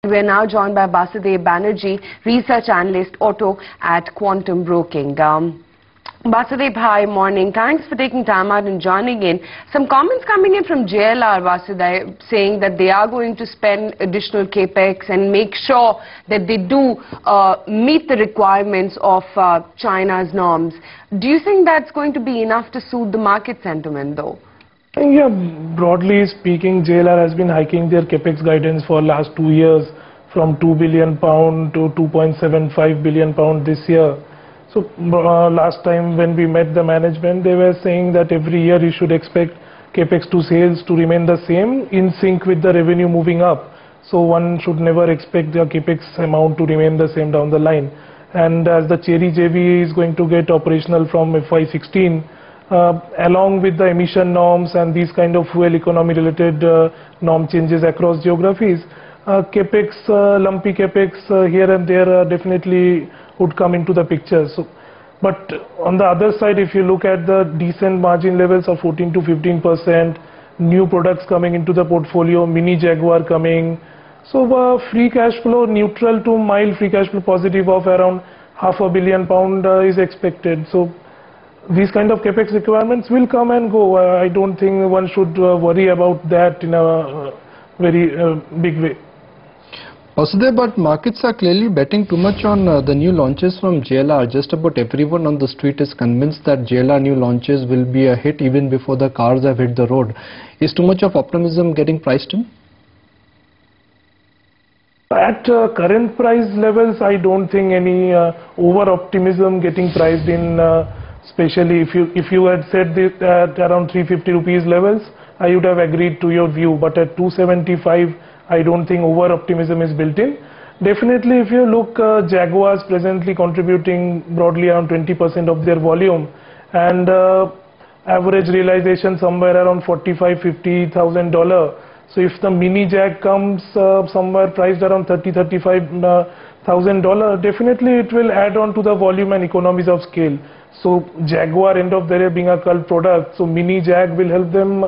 We're now joined by Basudev Banerjee, research analyst auto at Quantum Broking. Basudev, hi, morning. Thanks for taking time out and joining in. Some comments coming in from JLR, Basudev, saying that they are going to spend additional capex and make sure that they do meet the requirements of China's norms. Do you think that's going to be enough to suit the market sentiment, though? Yeah, broadly speaking, JLR has been hiking their capex guidance for last 2 years from £2 billion to £2.75 billion this year. So last time when we met the management, they were saying that every year you should expect capex to sales to remain the same in sync with the revenue moving up. So one should never expect the capex amount to remain the same down the line. And as the Cherry JV is going to get operational from FY16, along with the emission norms and these kind of fuel economy related norm changes across geographies, capex, lumpy capex here and there definitely would come into the picture. So, but on the other side, if you look at the decent margin levels of 14 to 15%, new products coming into the portfolio, mini Jaguar coming, so free cash flow neutral to mild free cash flow positive of around £500 million is expected. So these kind of capex requirements will come and go. I don't think one should worry about that in a very big way. Basudev, but markets are clearly betting too much on the new launches from JLR. Just about everyone on the street is convinced that JLR new launches will be a hit even before the cars have hit the road. Is too much of optimism getting priced in? At current price levels, I don't think any over-optimism getting priced in. Especially if you had said this at around 350 rupees levels, I would have agreed to your view. But at 275, I don't think over optimism is built in. Definitely, if you look, Jaguars presently contributing broadly around 20% of their volume, and average realization somewhere around $45,000–50,000. So if the mini Jag comes somewhere priced around $30–35,000, definitely it will add on to the volume and economies of scale. So Jaguar end of the day being a cult product, so mini Jag will help them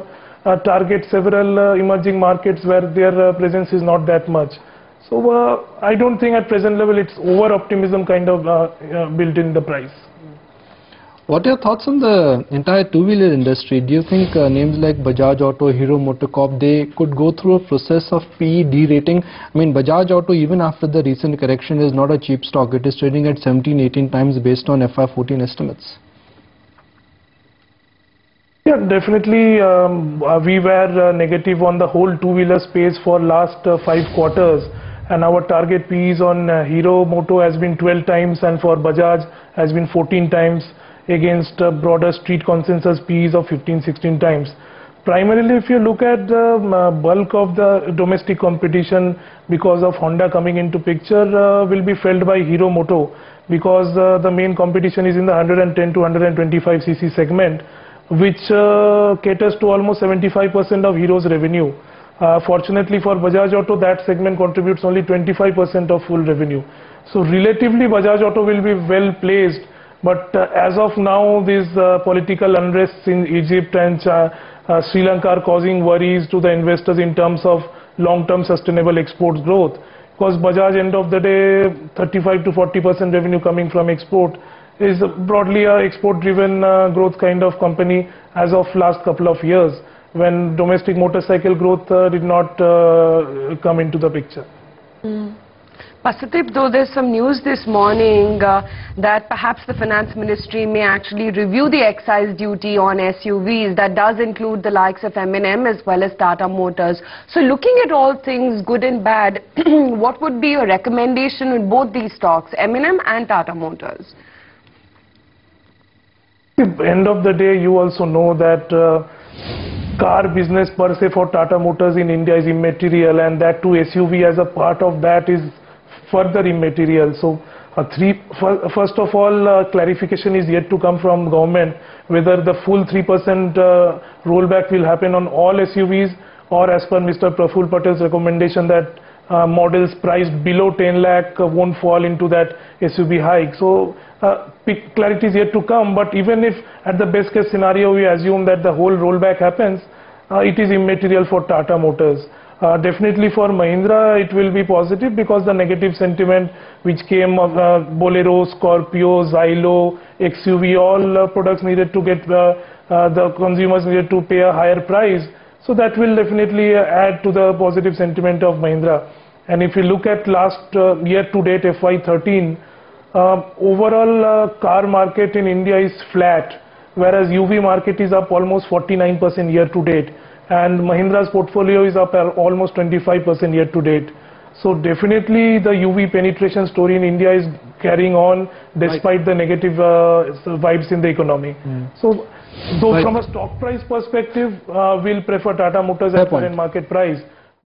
target several emerging markets where their presence is not that much. So I don't think at present level it's over optimism kind of built in the price. What are your thoughts on the entire two-wheeler industry? Do you think names like Bajaj Auto, Hero MotoCorp, they could go through a process of PE derating? I mean, Bajaj Auto, even after the recent correction, is not a cheap stock. It is trading at 17–18 times based on FY14 estimates. Yeah, definitely. We were negative on the whole two-wheeler space for last 5 quarters. And our target PEs on Hero Moto has been 12 times and for Bajaj has been 14 times. Against broader street consensus PEs of 15–16 times. Primarily, if you look at the bulk of the domestic competition because of Honda coming into picture will be felt by Hero Moto, because the main competition is in the 110 to 125 cc segment, which caters to almost 75% of Hero's revenue. Fortunately for Bajaj Auto, that segment contributes only 25% of full revenue. So relatively Bajaj Auto will be well placed. But as of now, these political unrests in Egypt and Sri Lanka are causing worries to the investors in terms of long-term sustainable exports growth. Because Bajaj end of the day, 35 to 40% revenue coming from export is broadly a export-driven growth kind of company as of last couple of years, when domestic motorcycle growth did not come into the picture. Basudev, though there's some news this morning that perhaps the finance ministry may actually review the excise duty on SUVs. That does include the likes of M&M as well as Tata Motors. So looking at all things good and bad, what would be your recommendation with both these stocks, M&M and Tata Motors? At the end of the day, you also know that car business per se for Tata Motors in India is immaterial, and that too SUV as a part of that is further immaterial. So first of all, clarification is yet to come from government whether the full 3% rollback will happen on all SUVs, or as per Mr. Praful Patel's recommendation that models priced below 10 lakh won't fall into that SUV hike. So clarity is yet to come, but even if at the best case scenario we assume that the whole rollback happens, it is immaterial for Tata Motors. Definitely for Mahindra it will be positive because the negative sentiment which came of Bolero, Scorpio, Xylo, XUV, all products needed to get the consumers needed to pay a higher price. So that will definitely add to the positive sentiment of Mahindra. And if you look at last year to date FY13, overall car market in India is flat, whereas UV market is up almost 49% year to date, and Mahindra's portfolio is up almost 25% year to date. So definitely the UV penetration story in India is carrying on despite the negative vibes in the economy. So though from a stock price perspective, we'll prefer Tata Motors at current market price.